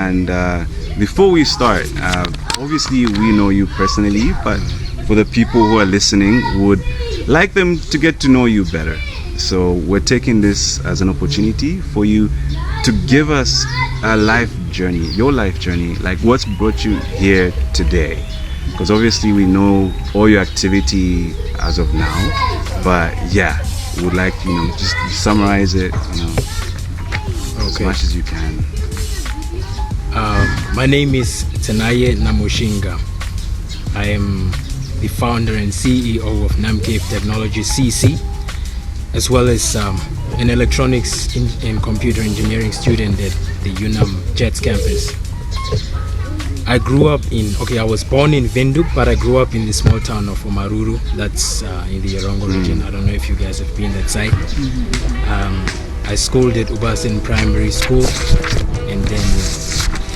And before we start, obviously we know you personally, but for the people who are listening, would like them to get to know you better. So we're taking this as an opportunity for you to give us a life journey, your life journey, like what's brought you here today. Because obviously we know all your activity as of now, but yeah, we would like, just summarize it, as much as you can. My name is Tsenaye Namushinga. I am the founder and CEO of Namcave Technology CC, as well as an electronics and computer engineering student at the UNAM JETS campus. I grew up I was born in Windhoek, but I grew up in the small town of Omaruru. That's in the Erongo region. I don't know if you guys have been that side. I schooled at Ubasin Primary School, and then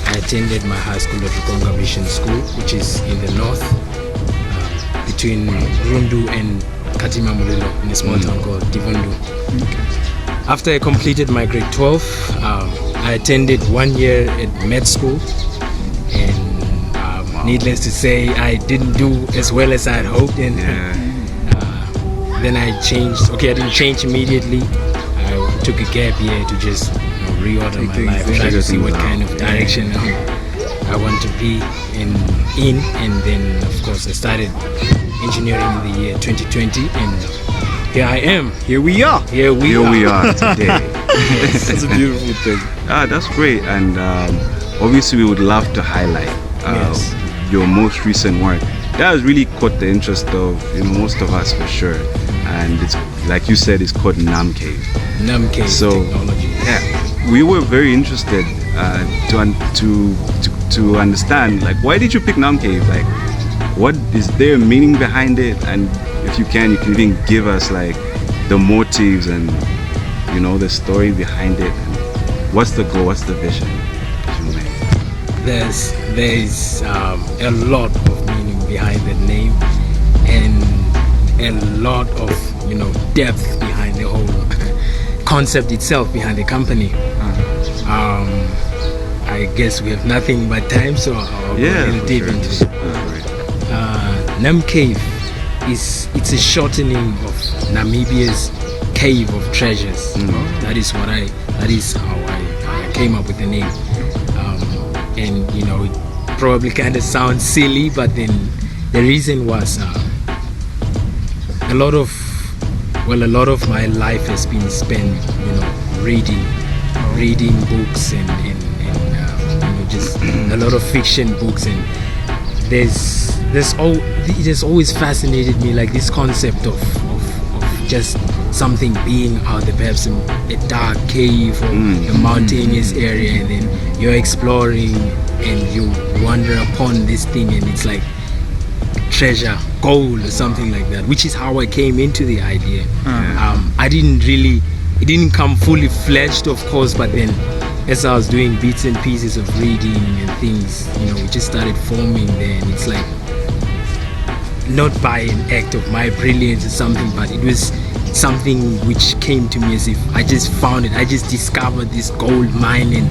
I attended my high school at Rukonga Mission School, which is in the north, between Rundu and Katima Mulilo, in a small town called Divundu. After I completed my grade 12, I attended 1 year at med school, and needless to say, I didn't do as well as I had hoped, and then I changed. I didn't change immediately. I took a gap year to just reorder my life, try to see what kind of direction I want to be in, and then of course I started engineering in the year 2020, and here I am. Here we are. Here we are today. It's a beautiful thing. That's great, and obviously we would love to highlight your most recent work. That has really caught the interest of most of us for sure, and it's like you said, it's called Namcave Technology. Yeah, we were very interested to understand, like, why did you pick Namcave? Like, what is there a meaning behind it? And if you can even give us like the motives and the story behind it. And what's the goal? What's the vision? There's a lot of meaning behind the name, and a lot of depth behind the whole concept itself, behind the company. I guess we have nothing but time, so I'll go a little deep into it. Namcave it's a shortening of Namibia's cave of treasures. That is how I came up with the name. And it probably kind of sounds silly, but then the reason was a lot of my life has been spent reading books and just a lot of fiction books, and it has always fascinated me, like this concept of just something being out there, perhaps in a dark cave or a mountainous area, and then you're exploring and you wander upon this thing, and it's like treasure, gold or something like that, which is how I came into the idea. It didn't come fully fledged, of course, but then as I was doing bits and pieces of reading and things, it just started forming there, and it's like not by an act of my brilliance or something, but it was something which came to me as if I just found it. I just discovered this gold mine, and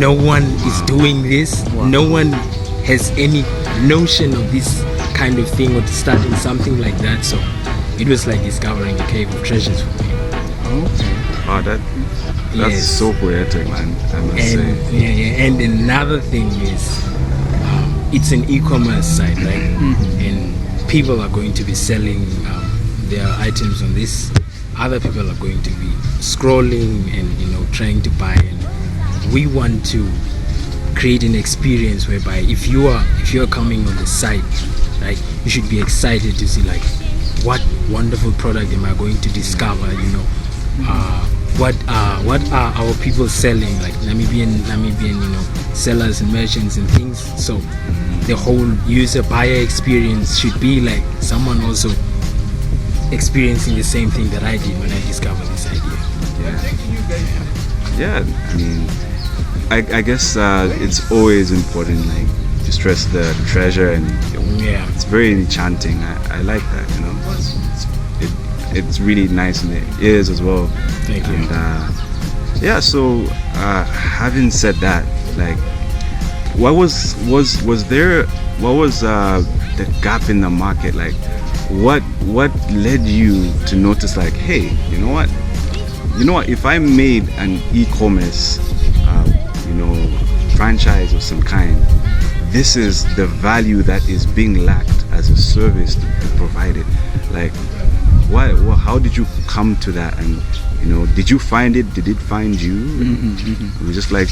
no one is doing this. No one has any notion of this kind of thing, or to starting something like that. So it was like discovering a cave of treasures for me. Wow, that's so poetic, man, I must say. Yeah. And another thing is, it's an e-commerce site, right? And people are going to be selling their items on this. Other people are going to be scrolling and trying to buy. And we want to create an experience whereby if you're coming on the site, right, you should be excited to see like what wonderful product am I going to discover. What are our people selling, like Namibian sellers and merchants and things. So the whole buyer experience should be like someone also experiencing the same thing that I did when I discovered this idea. I mean, I guess it's always important, like, to stress the treasure, and it's very enchanting. I like that, it's really nice in the ears as well. Thank you. And so having said that, like, what was there? What was the gap in the market? Like, what led you to notice, like, hey, you know what? If I made an e-commerce, franchise of some kind, this is the value that is being lacked as a service to be provided. Like, how did you come to that? And did you find it? Did it find you? We just like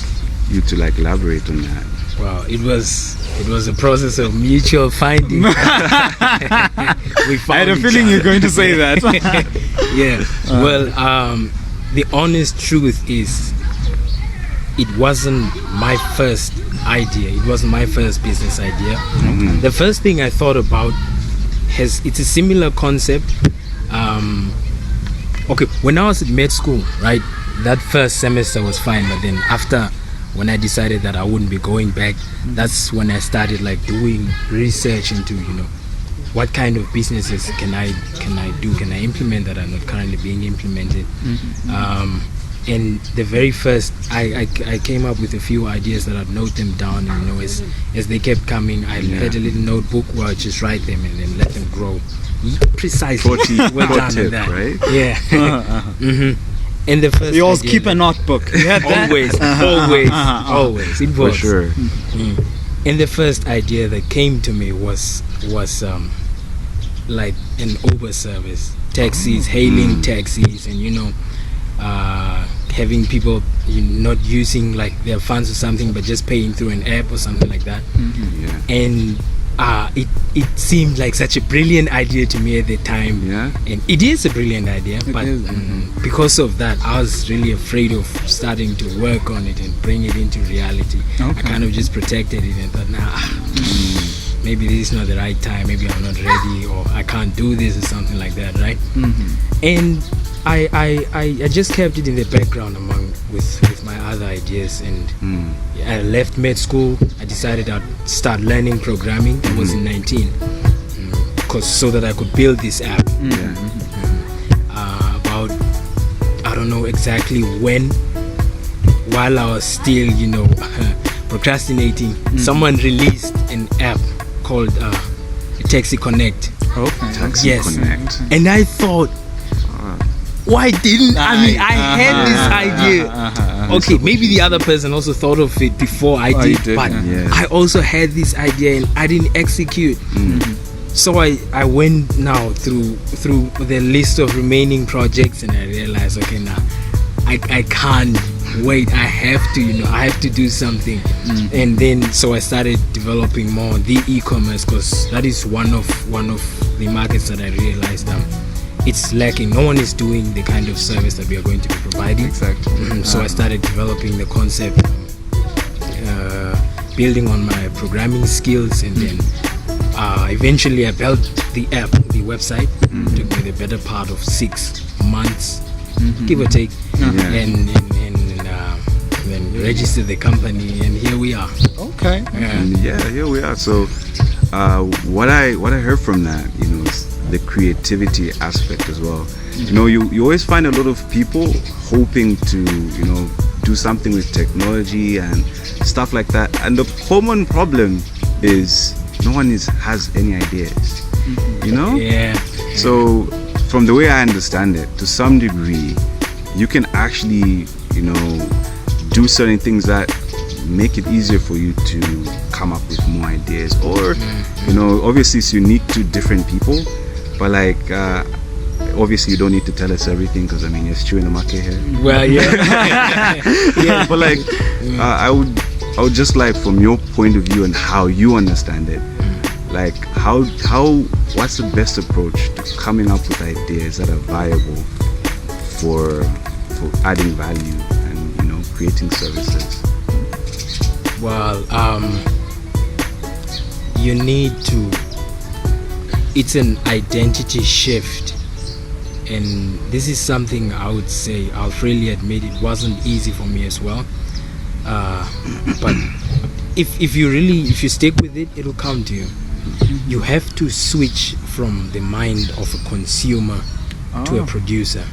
you to like elaborate on that. Well, it was a process of mutual finding. We I had a feeling you're going to say that. Yeah. Well, the honest truth is, it wasn't my first idea. It wasn't my first business idea. The first thing I thought about it's a similar concept. Okay, when I was at med school, right, that first semester was fine, but then after, when I decided that I wouldn't be going back, that's when I started like doing research into what kind of businesses can I do, can I implement that are not currently being implemented. And the very first, I came up with a few ideas that I'd note them down, and as they kept coming, I had a little notebook where I just write them and then let them grow. Precisely. Well done on that. Right? Yeah. And the first, you always keep a notebook. You had that? Always. It was. For sure. And the first idea that came to me was like an Uber service, taxis, hailing taxis, and having people not using like their funds or something, but just paying through an app or something like that. And it seemed like such a brilliant idea to me at the time. And it is a brilliant idea, but because of that, I was really afraid of starting to work on it and bring it into reality. I kind of just protected it and thought, maybe this is not the right time, maybe I'm not ready, or I can't do this or something like that, right? And I just kept it in the background with my other ideas, and I left med school. I decided I'd start learning programming. I was in 19, so that I could build this app. About, I don't know exactly when, while I was still procrastinating, someone released an app called Taxi Connect. Taxi Connect. And I thought, why didn't I had this idea. Okay, maybe the other person also thought of it before I did, but I also had this idea and I didn't execute. So I went now through the list of remaining projects, and I realized, okay, now I can't wait. I have to do something. And then so I started developing more the e-commerce, because that is one of the markets that I realized it's lacking. No one is doing the kind of service that we are going to be providing. Exactly. So I started developing the concept, building on my programming skills, and then eventually I built the app, the website. Took me the better part of 6 months, give or take, and then registered the company, and here we are. Okay. Here we are. So what I heard from that, is the creativity aspect as well. You always find a lot of people hoping to do something with technology and stuff like that, and the common problem is no one has any ideas. So from the way I understand it, to some degree, you can actually do certain things that make it easier for you to come up with more ideas, or obviously it's unique to different people, but like obviously you don't need to tell us everything, because you're still in the market here. Well, yeah. But like I would just like, from your point of view and how you understand it, like what's the best approach to coming up with ideas that are viable for adding value and creating services? Well, you need to, it's an identity shift, and this is something I would say, I'll freely admit, it wasn't easy for me as well, but if you stick with it, it'll come to you. You have to switch from the mind of a consumer to a producer,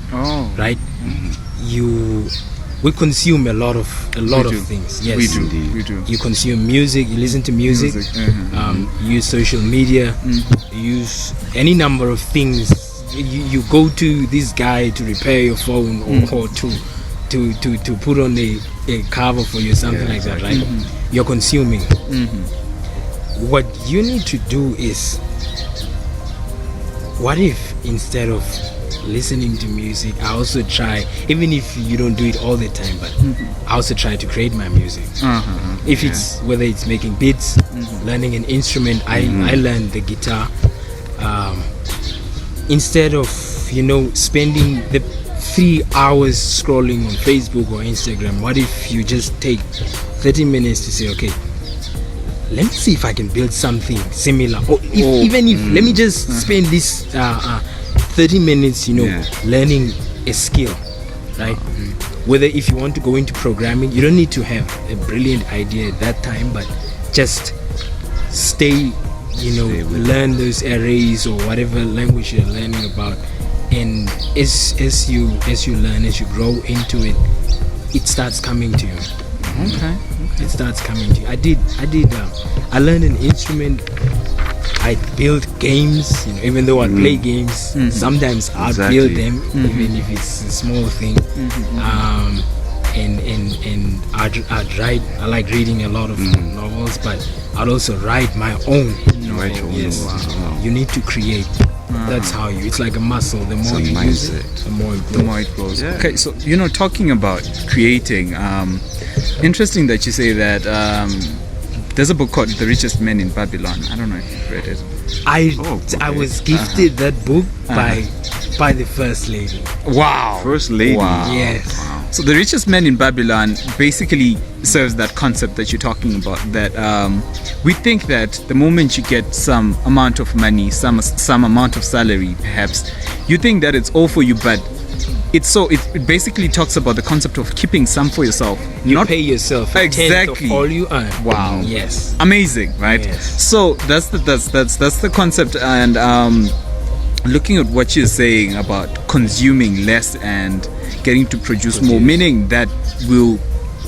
right? we consume a lot of things. Yes, We do. You consume music, you listen to music, you use social media, you use any number of things. You go to this guy to repair your phone or to put on a cover for you, something like that, right? You're consuming. What you need to do is, what if instead of listening to music, I also try, even if you don't do it all the time, but I also try to create my music. If it's, whether it's making beats, learning an instrument, I learned the guitar. Instead of, spending the 3 hours scrolling on Facebook or Instagram, what if you just take 30 minutes to say, okay, let me see if I can build something similar, or let me just spend this 30 minutes, learning a skill, right? Whether if you want to go into programming, you don't need to have a brilliant idea at that time, but just stay, learn those arrays or whatever language you're learning about, and as you learn, as you grow into it, it starts coming to you. Okay. It starts coming to you. I learned an instrument. I build games, even though I play games, sometimes I build them, even if it's a small thing. And I'd write. I like reading a lot of novels, but I'd also write my own novel. Yes, you need to create. That's how it's like a muscle. The more you use it, the more it grows. Yeah. Okay, so talking about creating, interesting that you say that. There's a book called The Richest Man in Babylon. I don't know if you've read it. I was gifted that book by the First Lady. Wow. First Lady. Wow. Yes. Wow. So The Richest Man in Babylon basically serves that concept that you're talking about, that we think that the moment you get some amount of money, some amount of salary perhaps, you think that it's all for you, but it basically talks about the concept of keeping some for yourself. You pay yourself exactly of all you earn. Wow. Yes. Amazing, right? Yes. So that's the concept, and looking at what you're saying about consuming less and getting to produce more, meaning that will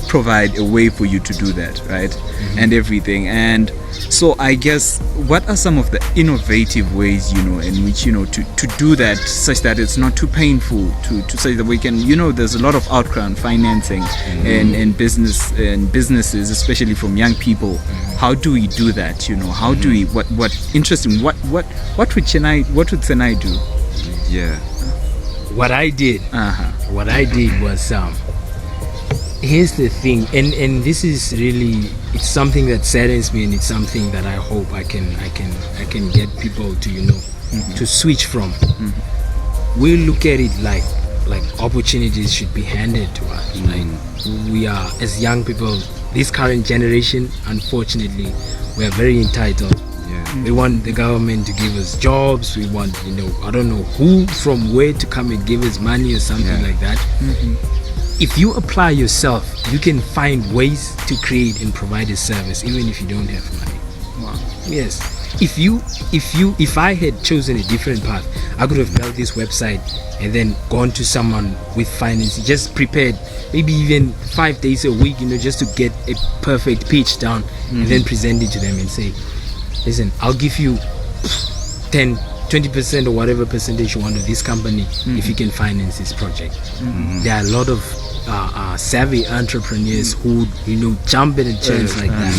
provide a way for you to do that, right? And everything. And so I guess, what are some of the innovative ways, in which, to do that, such that it's not too painful, to say that we can, there's a lot of outbound financing and businesses, especially from young people. How do we do that? How do we, what interesting, what would Tsenaye do? Yeah. What I did was, here's the thing, and this is really, it's something that saddens me, and it's something that I hope I can get people to to switch from. We look at it like opportunities should be handed to us. Like, we are, as young people, this current generation, unfortunately, we are very entitled. We want the government to give us jobs. We want, I don't know who from where to come and give us money or something like that. If you apply yourself, you can find ways to create and provide a service, even if you don't have money. Wow. Yes. If I had chosen a different path, I could have built this website and then gone to someone with finance, just prepared, maybe even 5 days a week, just to get a perfect pitch down, and then present it to them and say, listen, I'll give you 20% or whatever percentage you want of this company if you can finance this project. There are a lot of savvy entrepreneurs who jump at a chance like that.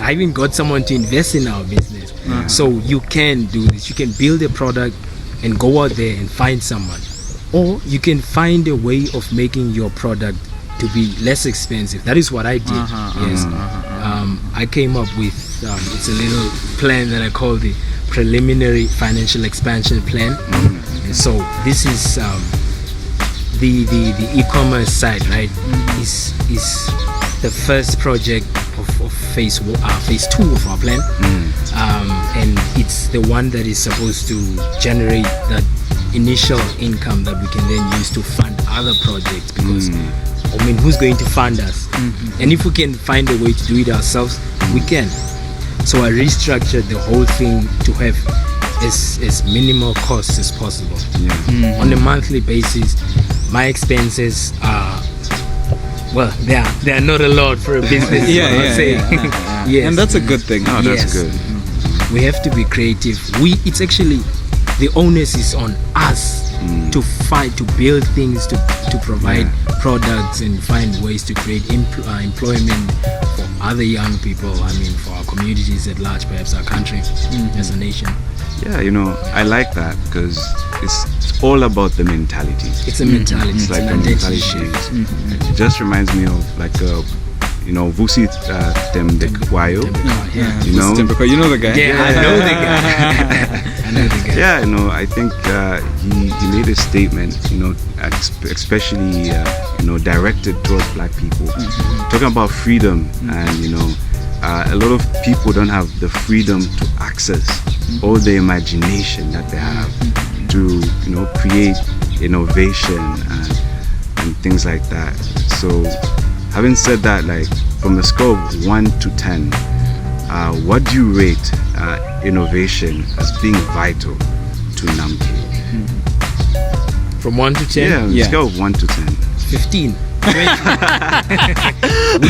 I even got someone to invest in our business. So you can do this. You can build a product and go out there and find someone, or you can find a way of making your product to be less expensive. That is what I did. Yes. I came up with it's a little plan that I call the preliminary financial expansion plan. And so this is the e-commerce side, right? Is the first project of phase 2 of our plan, and it's the one that is supposed to generate that initial income that we can then use to fund other projects, because who's going to fund us? And if we can find a way to do it ourselves, we can. So I restructured the whole thing to have as minimal costs as possible. On a monthly basis, my expenses are Well, there are not a lot for a business. I'd say. Yes. And that's a good thing. Oh, that's Yes. good. We have to be creative. It's actually, the onus is on us to fight, to build things, to provide products and find ways to create employment for other young people. I mean, for our communities at large, perhaps our country as a nation. Yeah, I like that because it's all about the mentality. It's a mentality. It's like an a identity mentality shift. shift. It just reminds me of like Vusi Temdekwayo. Yeah. You know? You know the guy. Yeah, I know the guy. I know the guy. Yeah, I think he made a statement, especially directed towards black people, talking about freedom, and a lot of people don't have the freedom to access all the imagination that they have to create innovation and things like that. So having said that, like from a scale of 1 to 10, what do you rate innovation as being vital to Namke? From 1 to 10? Yeah, on a scale of 1 to 10. 15.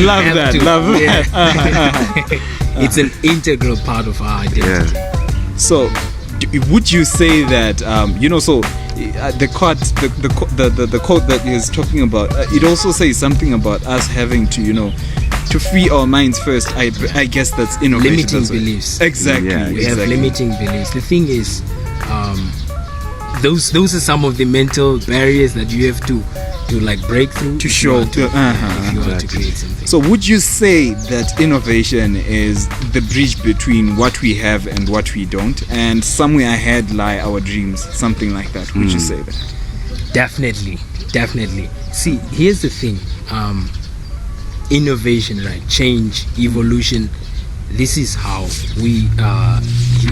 Love that. It's an integral part of our identity. Yeah. So, would you say that the quote that is talking about, it also says something about us having to free our minds first. I guess that's innovation. Limiting beliefs. Exactly. Yeah, We have limiting beliefs. The thing is, those are some of the mental barriers that you have to like break through To if show. you want to, if you want to create something. So would you say that innovation is the bridge between what we have and what we don't, and somewhere ahead lie our dreams, something like that? Would you say that? Definitely. See, here's the thing. Innovation, right? Change, evolution. This is how we,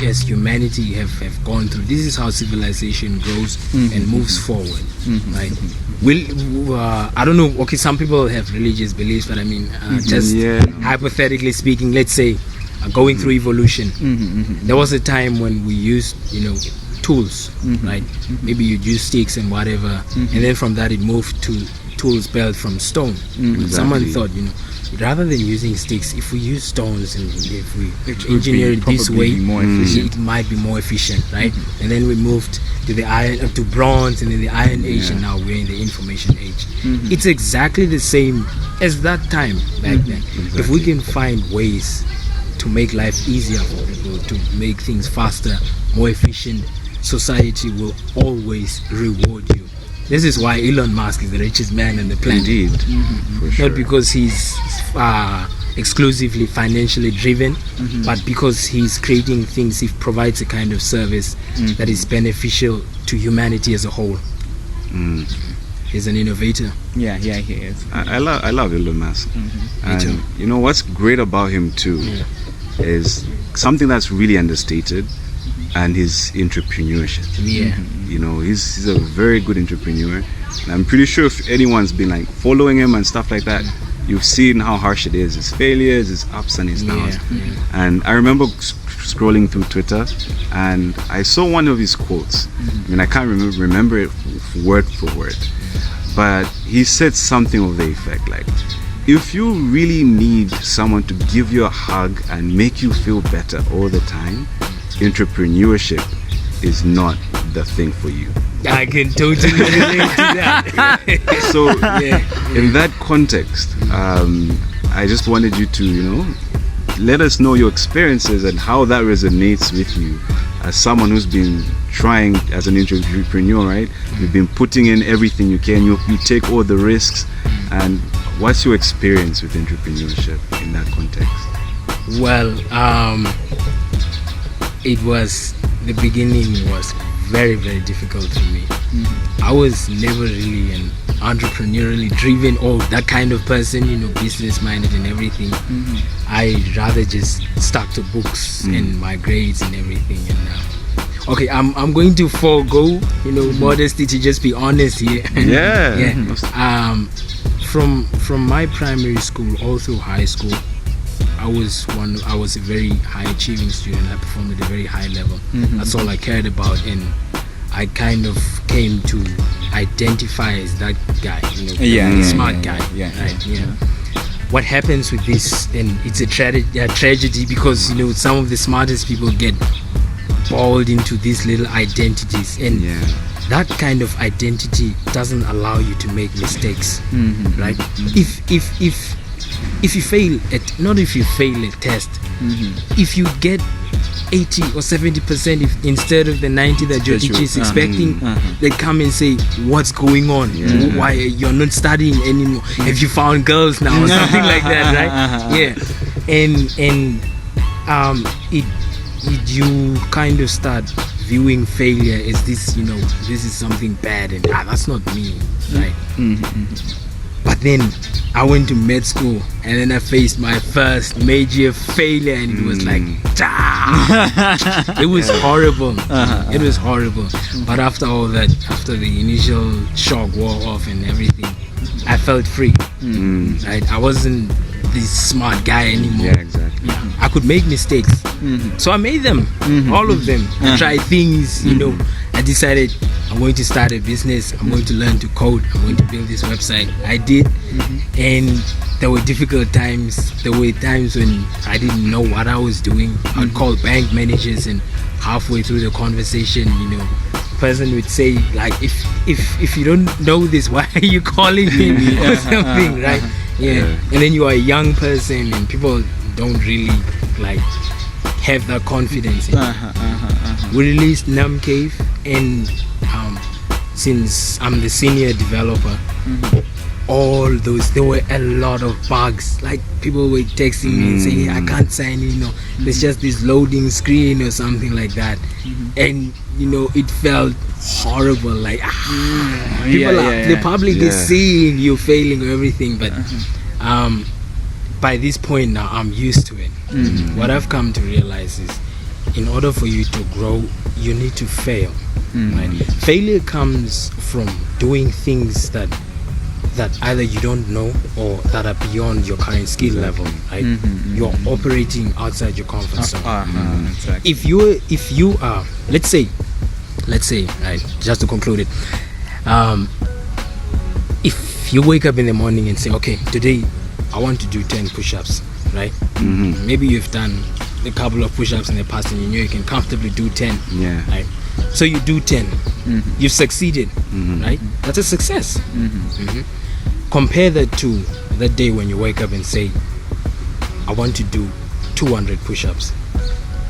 as humanity, have gone through. This is how civilization grows and moves forward, right? I don't know. Okay, some people have religious beliefs, but I mean, hypothetically speaking, let's say going through evolution, there was a time when we used, tools, right? Maybe you use sticks and whatever, and then from that it moved to tools built from stone. Someone thought, rather than using sticks, if we use stones and if we engineer it this way, it might be more efficient, right? And then we moved to the iron, to bronze, and then the Iron Age, and now we're in the Information Age. It's exactly the same as that time back then. Exactly. If we can find ways to make life easier for people, to make things faster, more efficient, society will always reward you. This is why Elon Musk is the richest man on the planet. Indeed, for sure. Not because he's exclusively financially driven, but because he's creating things, he provides a kind of service that is beneficial to humanity as a whole. He's an innovator. Yeah, he is. I love Elon Musk. Me too. And what's great about him too is something that's really understated, and his entrepreneurship. Yeah. He's a very good entrepreneur, and I'm pretty sure if anyone's been like following him and stuff like that, you've seen how harsh it is, his failures, his ups and his downs. And I remember scrolling through Twitter, and I saw one of his quotes. I mean, I can't remember it word for word, but he said something of the effect like, if you really need someone to give you a hug and make you feel better all the time, entrepreneurship is not the thing for you. I can totally relate to that. So in that context, I just wanted you to let us know your experiences and how that resonates with you as someone who's been trying as an entrepreneur, right? You've been putting in everything you can, you take all the risks, and what's your experience with entrepreneurship in that context? Well, the beginning was very, very difficult for me. I was never really an entrepreneurially driven or that kind of person, business minded and everything. I rather just stuck to books and my grades and everything. And okay, I'm going to forego modesty to just be honest here. From my primary school all through high school, I was a very high achieving student. I performed at a very high level. That's all I cared about, and I kind of came to identify as that guy, Yeah, the yeah, smart yeah, guy, yeah, yeah, right? Yeah. What happens with this, and it's a tragedy because some of the smartest people get balled into these little identities, and that kind of identity doesn't allow you to make mistakes, right? If you fail at, not if you fail a test, if you get 80 or 70% instead of the 90 that your teacher is expecting, they come and say, what's going on? Why you're not studying anymore? Have you found girls now or something like that, right? And you kind of start viewing failure as this, this is something bad, and that's not me, right? But then I went to med school, and then I faced my first major failure, and it was like, it was horrible. It was horrible. But after all that, after the initial shock wore off and everything, I felt free. Right? I wasn't this smart guy anymore. Yeah, exactly. I could make mistakes, so I made them, all of them. I tried things, I decided I'm going to start a business, I'm going to learn to code, I'm going to build this website. I did, and there were difficult times. There were times when I didn't know what I was doing. I'd call bank managers, and halfway through the conversation, the person would say, like, if you don't know this, why are you calling me or something, right? And then you are a young person, and people don't really like have that confidence in you. We released Cave, and since I'm the senior developer, all those, there were a lot of bugs. Like, people were texting me and saying, I can't sign in, there's just this loading screen or something like that. And it felt horrible, like the public is seeing you failing or everything. But by this point now, I'm used to it. What I've come to realize is, in order for you to grow, you need to fail. Right? Failure comes from doing things that either you don't know or that are beyond your current skill level. Right? You're operating outside your comfort zone. Exactly. If you are, let's say, right, just to conclude it, if you wake up in the morning and say, okay, today I want to do 10 push-ups, right? Maybe you've done a couple of push-ups in the past, and you can comfortably do 10. Right? So you do 10. You've succeeded, right? That's a success. Compare that to that day when you wake up and say, I want to do 200 push-ups,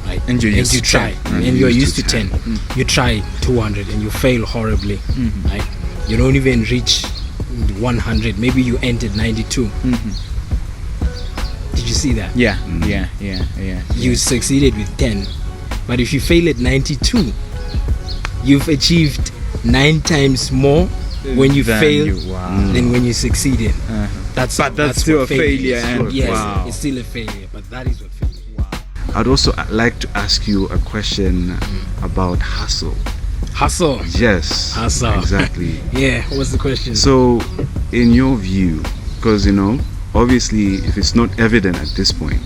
right? And you try, and you're used to 10. You try 200 and you fail horribly, right? You don't even reach 100. Maybe you entered 92. Did you see that? Yeah. You succeeded with 10, but if you fail at 92, you've achieved 9 times more when you fail than when you succeeded. That's still a failure. Yes, it's still a failure, but that is what failure is. I'd also like to ask you a question about hustle. Hustle. Yes. Hustle. Exactly. Yeah. What's the question? So, in your view, because obviously, if it's not evident at this point,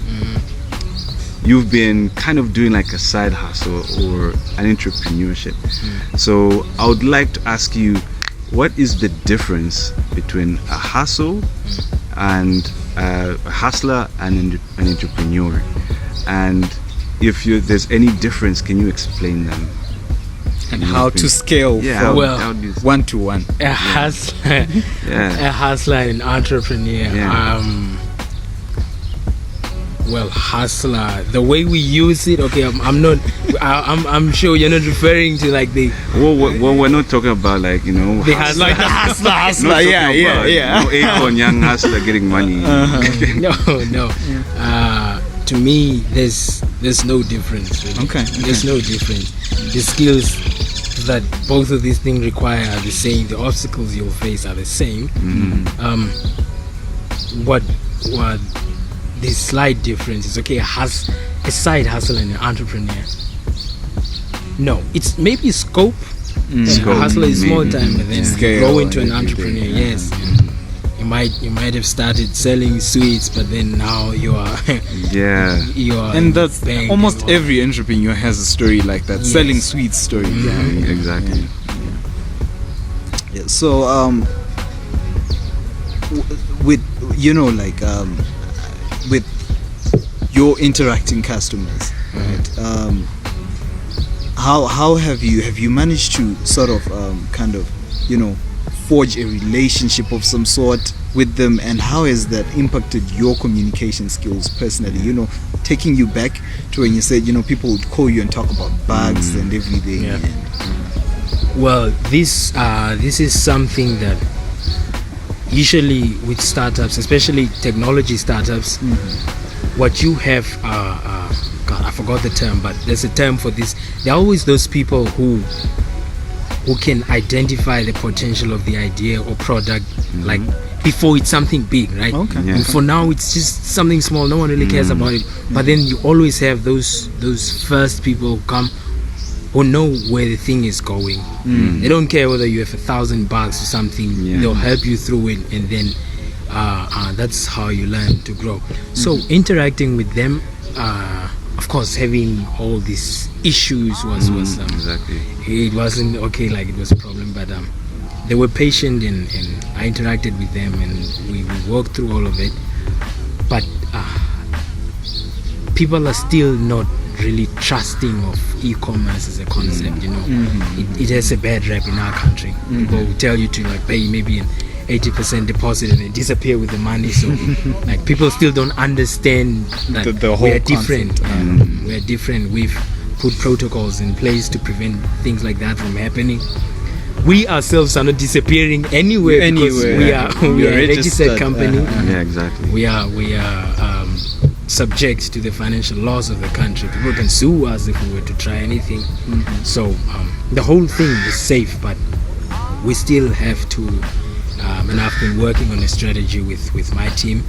you've been kind of doing like a side hustle or an entrepreneurship. So, I would like to ask you, what is the difference between a hustle and a hustler and an entrepreneur? And if there's any difference, can you explain them? And how to scale from well, 1 to 1. A hustler, a hustler and entrepreneur. Well, hustler, the way we use it, okay, I'm not, I'm sure you're not referring to like the. Well, we're not talking about like the hustler, like the hustler, yeah. No Akon young hustler getting money. No. To me, there's no difference. Really. Okay. There's no difference. The skills that both of these things require are the same. The obstacles you'll face are the same. What the slight difference is, okay, has a side hustle and an entrepreneur. No, it's maybe scope. A hustler is small time, but then grow into an entrepreneur. Yes. You might have started selling sweets, but then now you are and that's almost every entrepreneur has a story like that. Yes. Selling sweets story. Exactly. So with with your interacting customers, right? How have you managed to sort of kind of forge a relationship of some sort with them, and how has that impacted your communication skills personally? Taking you back to when you said people would call you and talk about bugs and everything. Yeah. Well, this is something that usually with startups, especially technology startups, what you have God, I forgot the term, but there's a term for this. There are always those people who can identify the potential of the idea or product like before it's something big, right? Okay. Yeah. And for now it's just something small, no one really cares about it. But then you always have those first people who come who know where the thing is going. They don't care whether you have $1,000 or something. They'll help you through it, and then that's how you learn to grow. So interacting with them, of course, having all these issues was Exactly. it wasn't okay, like it was a problem, but they were patient, and I interacted with them, and we worked through all of it. But people are still not really trusting of e-commerce as a concept. It has a bad rap in our country. People will tell you to pay maybe an 80% deposit and then disappear with the money. So like people still don't understand that the whole we're different. concept. We're different. We've put protocols in place to prevent things like that from happening. We ourselves are not disappearing anywhere because we are a registered company. Yeah, exactly. We are subject to the financial laws of the country. People can sue us if we were to try anything. So the whole thing is safe, but we still have to, and I've been working on a strategy with my team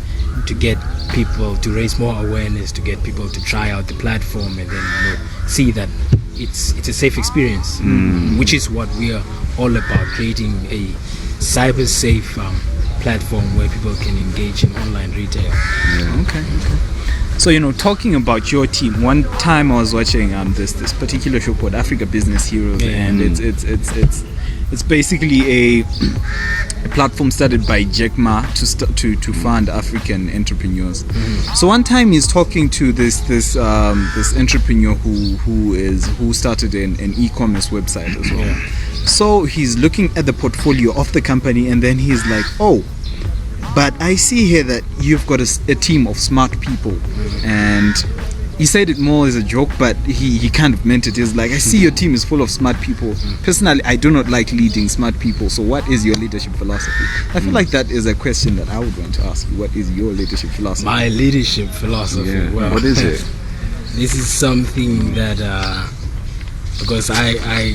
to get people to raise more awareness, to get people to try out the platform, and then see that it's a safe experience, which is what we are all about, creating a cyber safe platform where people can engage in online retail. Okay. So talking about your team, one time I was watching this particular show called Africa Business Heroes, and it's basically a platform started by Jack Ma to fund African entrepreneurs. So one time he's talking to this entrepreneur who started an e-commerce website as well. So he's looking at the portfolio of the company, and then he's like, oh, but I see here that you've got a team of smart people. And he said it more as a joke, but he kind of meant it. He's like, I see your team is full of smart people. Personally, I do not like leading smart people. So what is your leadership philosophy? I feel like that is a question that I would want to ask you. What is your leadership philosophy? My leadership philosophy. Yeah. Well, What is it? This is something that because I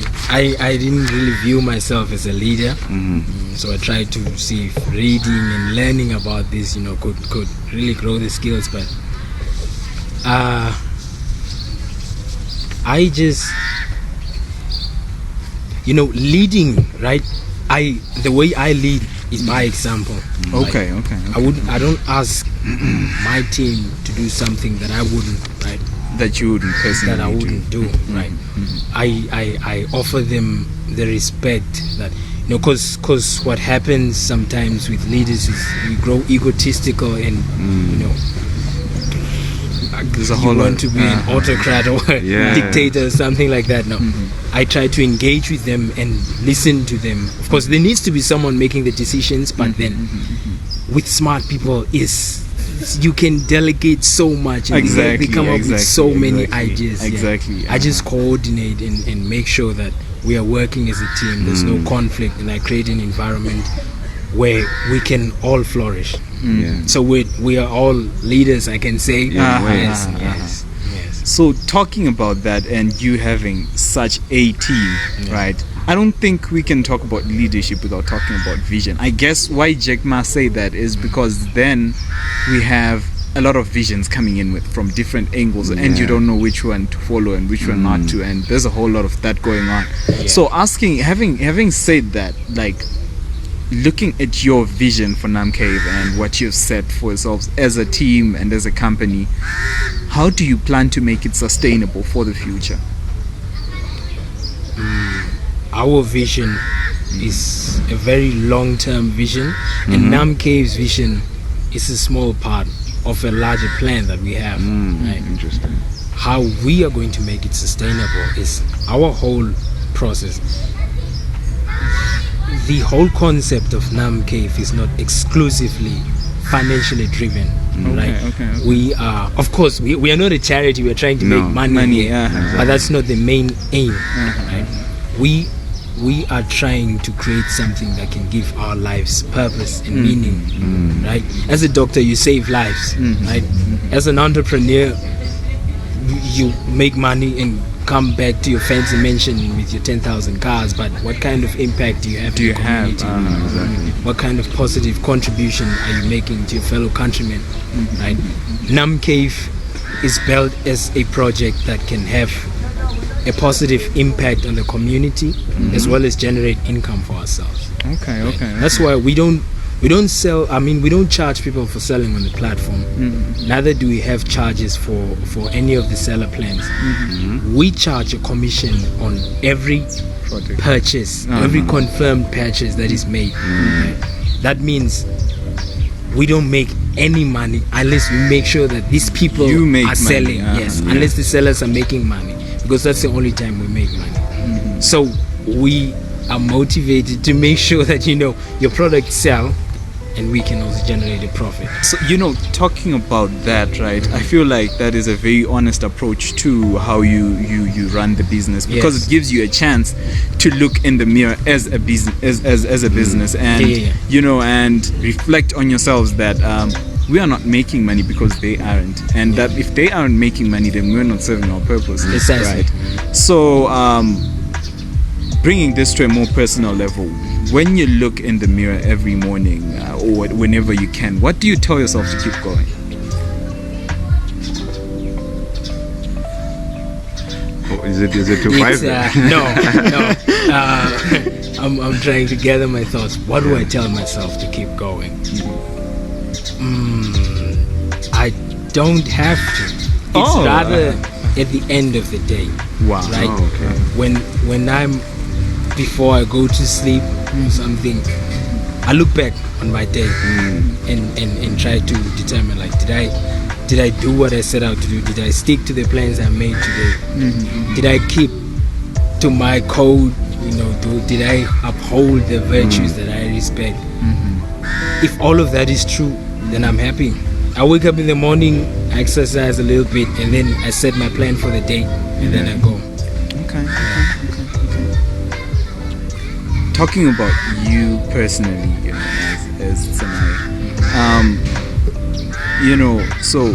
didn't really view myself as a leader, so I tried to see if reading and learning about this could really grow the skills. But I just leading, right? The way I lead is by example. Okay. I don't ask my team to do something that I wouldn't, right? That you wouldn't personally That I wouldn't do, right? I offer them the respect that because what happens sometimes with leaders is we grow egotistical, and There's a you whole want lot. to be an autocrat or a dictator or something like that. No, I try to engage with them and listen to them. Of course, there needs to be someone making the decisions, but then with smart people you can delegate so much, and they come up with so many ideas. I just coordinate and make sure that we are working as a team. There's no conflict, and I create an environment where we can all flourish. So we are all leaders, I can say. Yes. So talking about that, and you having such a team, right? I don't think we can talk about leadership without talking about vision. I guess why Jack Ma say that is because then we have a lot of visions coming in from different angles, and you don't know which one to follow and which one not to, and there's a whole lot of that going on. So having said that, like looking at your vision for NamCave and what you've set for yourselves as a team and as a company, how do you plan to make it sustainable for the future? Our vision is a very long-term vision, and Nam Cave's vision is a small part of a larger plan that we have. Right? Interesting. How we are going to make it sustainable is our whole process. The whole concept of Nam Cave is not exclusively financially driven, right? Okay. We are, of course, we are not a charity. We are trying to make money here, but that's not the main aim, right? We are trying to create something that can give our lives purpose and meaning, right? As a doctor, you save lives, right? As an entrepreneur, you make money and come back to your fancy mansion with your 10,000 cars, but what kind of impact do you have in the community? Exactly. What kind of positive contribution are you making to your fellow countrymen? Right? Nam Cave is built as a project that can have a positive impact on the community as well as generate income for ourselves. Okay. That's why we don't sell, we don't charge people for selling on the platform. Neither do we have charges for any of the seller plans. We charge a commission on every purchase, every confirmed purchase that is made. That means we don't make any money unless we make sure that these people are selling. Unless the sellers are making money, because that's the only time we make money. So we are motivated to make sure that your products sell, and we can also generate a profit. So talking about that, right? I feel like that is a very honest approach to how you run the business, because it gives you a chance to look in the mirror as a business, as a business, and and reflect on yourselves that we are not making money because they aren't, and that if they aren't making money, then we're not serving our purpose. Right? So bringing this to a more personal level, when you look in the mirror every morning or whenever you can, what do you tell yourself to keep going? Is it to five? I'm trying to gather my thoughts. What do I tell myself to keep going? I don't have to. It's rather at the end of the day. Wow. Right? When I'm before I go to sleep or something, I look back on my day and try to determine, like, did I do what I set out to do? Did I stick to the plans I made today? Did I keep to my code? Did I uphold the virtues that I respect? If all of that is true, then I'm happy. I wake up in the morning, I exercise a little bit, and then I set my plan for the day, and then I go. Okay. Talking about you personally, as Tsenaye, so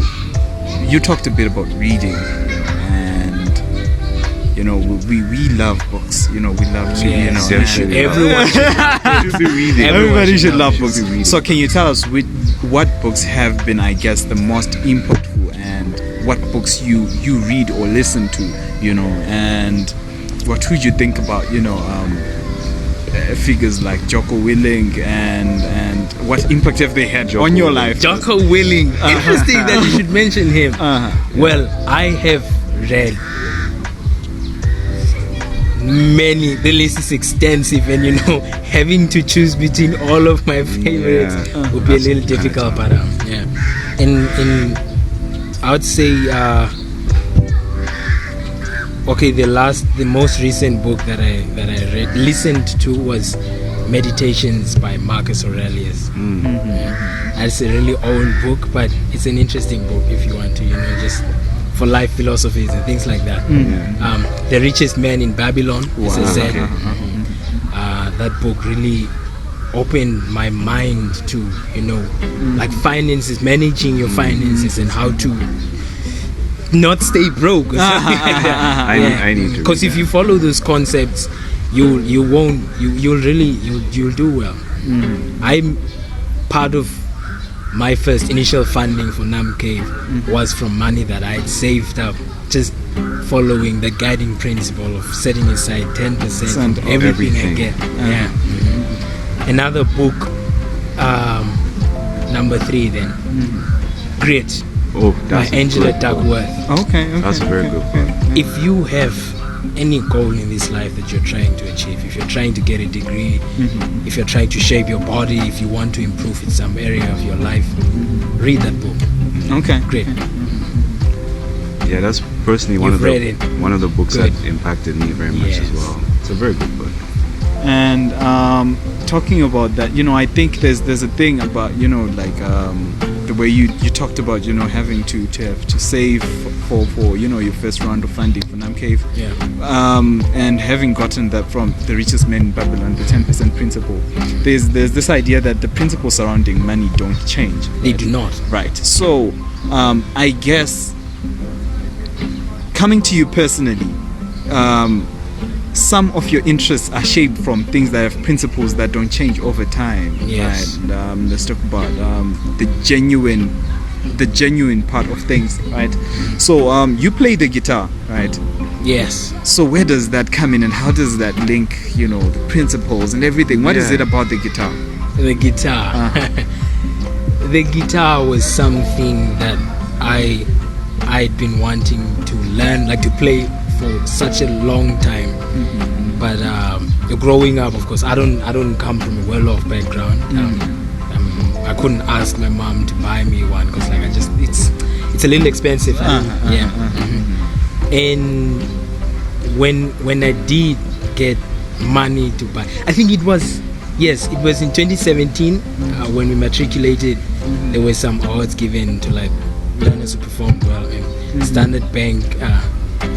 you talked a bit about reading, and we love books. We love to, everyone should be reading. Everybody should love books. So can you tell us what books have been, I guess, the most impactful, and what books you read or listen to, and what would you think about, figures like Jocko Willink, and what impact have they had on your life? Jocko Willink. Interesting that you should mention him. Well, I have read many. The list is extensive, and having to choose between all of my favorites would be a little difficult. But in I would say the most recent book that I listened to was Meditations by Marcus Aurelius. It's a really old book, but it's an interesting book if you want to, just for life philosophies and things like that. The Richest Man in Babylon, as I said. That book really opened my mind to, like finances, managing your finances, and how to not stay broke or something like that. I need to, because if you follow those concepts, you'll do well. I'm part of my first initial funding for Nam Cave was from money that I had saved up, just following the guiding principle of setting aside 10% of everything I get. Another book, number 3 then, Grit, by Angela Duckworth. Okay. That's a very good book. If you have any goal in this life that you're trying to achieve, if you're trying to get a degree, if you're trying to shape your body, if you want to improve in some area of your life, read that book. Okay. Great. Yeah, that's personally one You've of read the it. one of the books Good. that impacted me very much as Yes. well. It's a very good book. And talking about that, I think there's a thing about the way you talked about having to have to save for your first round of funding for NamCave. Yeah. And having gotten that from the richest man in Babylon, the 10% principle, there's this idea that the principles surrounding money don't change. They do not. Right. So I guess coming to you personally, some of your interests are shaped from things that have principles that don't change over time. Yes. Right? Let's talk about the genuine part of things, right? So you play the guitar, right? Yes. So where does that come in, and how does that link, the principles and everything? What is Yeah. it about the guitar? The guitar. The guitar was something that I'd been wanting to learn, like to play for such a long time. But growing up, of course, I don't come from a well-off background. I couldn't ask my mom to buy me one because it's a little expensive. And when I did get money to buy, I think it was in 2017 when we matriculated. There were some awards given to like learners who performed well, and Standard Bank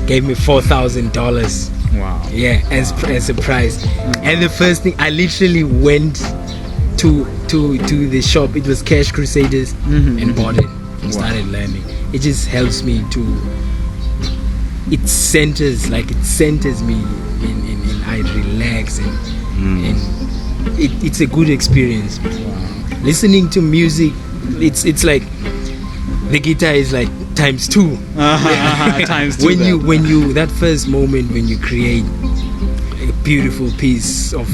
gave me $4,000. Wow. Yeah, as a prize. And the first thing, I literally went to the shop. It was Cash Crusaders, and bought it and started learning. It just helps me to. It centers me in I relax and it's a good experience. Listening to music, it's like the guitar is like times two. Times two. When you that first moment when you create a beautiful piece of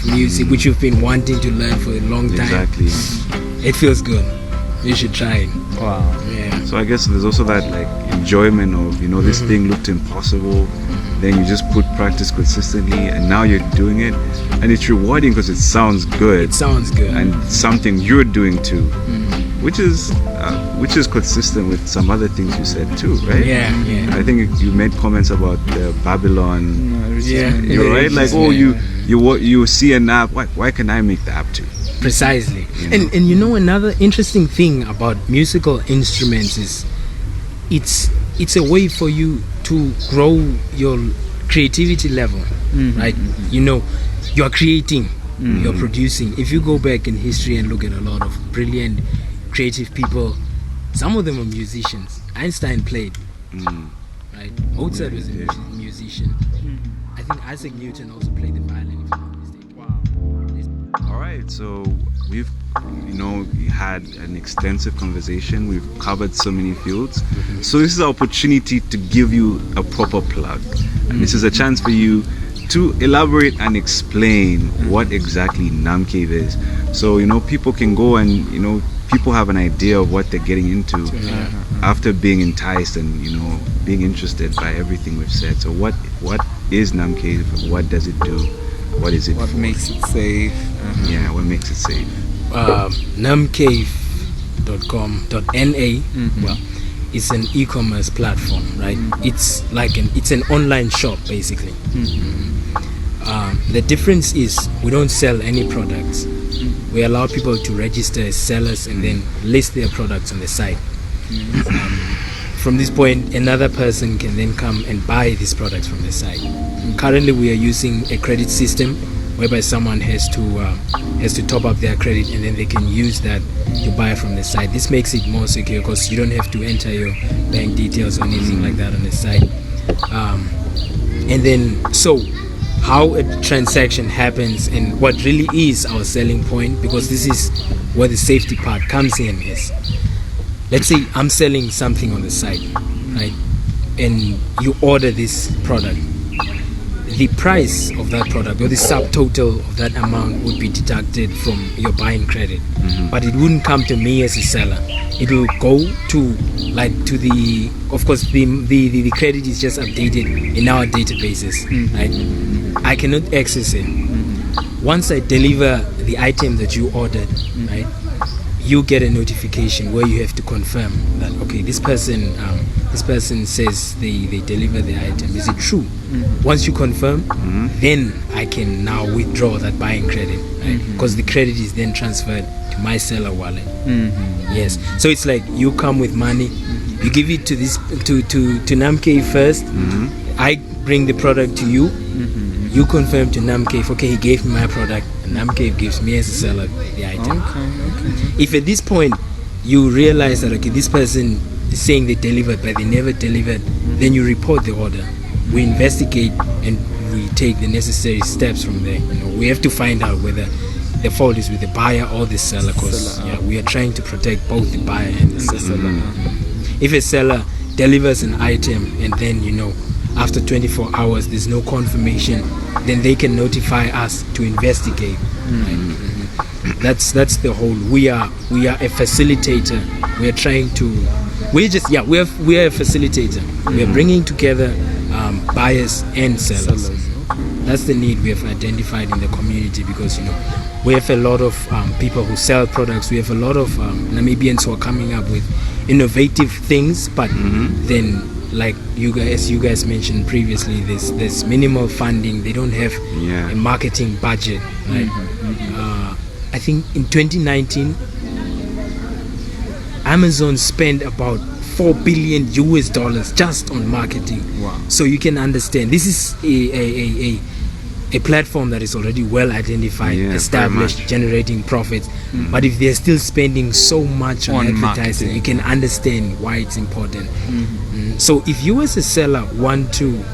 music which you've been wanting to learn for a long time. Exactly. It feels good. You should try it. Wow. Yeah. So I guess there's also that like enjoyment of this thing looked impossible, then you just put practice consistently, and now you're doing it, and it's rewarding because it sounds good. It sounds good. And something you're doing too, which is consistent with some other things you said too, right? Yeah. I think you made comments about the Babylon. Yeah. You're right. Like, oh, you see an app. Why can I make the app too? Precisely. Yeah. And another interesting thing about musical instruments is it's a way for you to grow your creativity level, right? You're creating, you're producing. If you go back in history and look at a lot of brilliant creative people, some of them are musicians. Einstein played, right? Mozart was a musician. I think Isaac Newton also played the violin, if I'm not mistaken. All right, so we've had an extensive conversation. We've covered so many fields. So this is an opportunity to give you a proper plug. And this is a chance for you to elaborate and explain what exactly NamCave is. So people can go and people have an idea of what they're getting into after being enticed and being interested by everything we've said. So what is NamCave? What does it do? What is it What for? makes it safe? Yeah, what makes it safe? Namcave.com.na. Well, it's an e-commerce platform, right? It's an online shop basically. The difference is we don't sell any products. We allow people to register as sellers and then list their products on the site. From this point, another person can then come and buy these products from the site. Currently, we are using a credit system whereby someone has to top up their credit and then they can use that to buy from the site. This makes it more secure because you don't have to enter your bank details or anything like that on the site. And then, so how a transaction happens and what really is our selling point, because this is where the safety part comes in, is let's say I'm selling something on the site, right? And you order this product. the price of that product or the subtotal of that amount would be deducted from your buying credit, but it wouldn't come to me as a seller. It will go to the, of course, the credit is just updated in our databases, right? I cannot access it. Once I deliver the item that you ordered, right, you get a notification where you have to confirm that, okay, this person says they deliver the item. Is it true? Once you confirm, then I can now withdraw that buying credit, right? Because the credit is then transferred to my seller wallet. Yes. So it's like you come with money, you give it to Namke first. I bring the product to you. You confirm to Namke, okay, he gave me my product, and Namke gives me as a seller the item. Okay. If at this point you realize that, okay, this person is saying they delivered but they never delivered, then you report the order. We investigate and we take the necessary steps from there. We have to find out whether the fault is with the buyer or the seller, because we are trying to protect both the buyer and the seller. If a seller delivers an item and then after 24 hours there's no confirmation, then they can notify us to investigate. That's the whole. We are a facilitator. We are trying to. We are a facilitator. We are bringing together buyers and sellers. That's the need we have identified in the community, because we have a lot of people who sell products. We have a lot of Namibians who are coming up with innovative things, but then, like you guys mentioned previously, there's minimal funding. They don't have a marketing budget, right? I think in 2019 Amazon spent about $4 billion just on marketing. Wow. So you can understand, this is a platform that is already well identified, established, generating profits. But if they're still spending so much on advertising, marketing, you can understand why it's important. So if you as a seller want to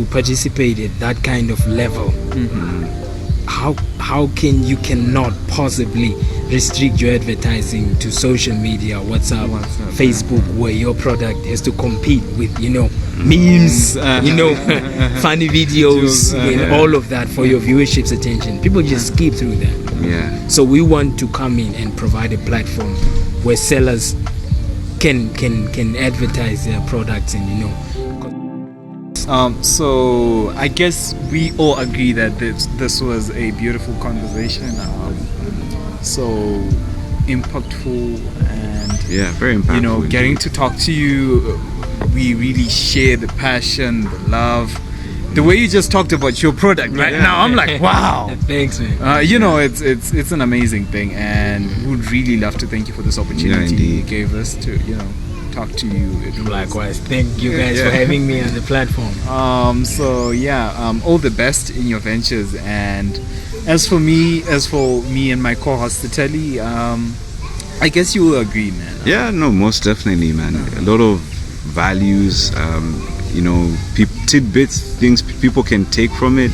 participate at that kind of level, how cannot possibly restrict your advertising to social media, WhatsApp, Facebook, where your product has to compete with memes, funny videos, and all of that for your viewership's attention. People just skip through that. So we want to come in and provide a platform where sellers can advertise their products and so I guess we all agree that this was a beautiful conversation, so impactful, and very impactful. Getting to talk to you, we really share the passion, the love, the way you just talked about your product right now. I'm like, wow. Thanks, man. It's an amazing thing, and would really love to thank you for this opportunity you gave us to talk to you. Likewise, thank you guys for having me on the platform. All the best in your ventures. And as for me and my co-host Tsenaye, I guess you will agree, man. Most definitely, man. A lot of values, tidbits, things people can take from it.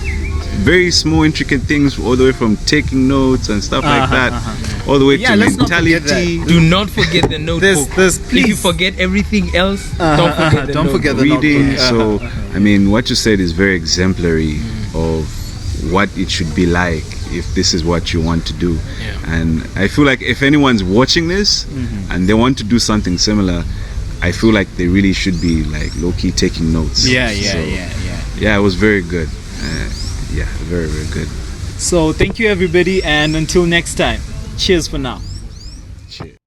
Very small, intricate things, all the way from taking notes and stuff like that, all the way to mentality. Do not forget the notebook. If you forget everything else, don't forget the reading. notebook. So, what you said is very exemplary of what it should be like if this is what you want to do. And I feel like if anyone's watching this and they want to do something similar, I feel like they really should be like low-key taking notes. Yeah, it was very good. Very, very good. So thank you, everybody, and until next time, cheers for now.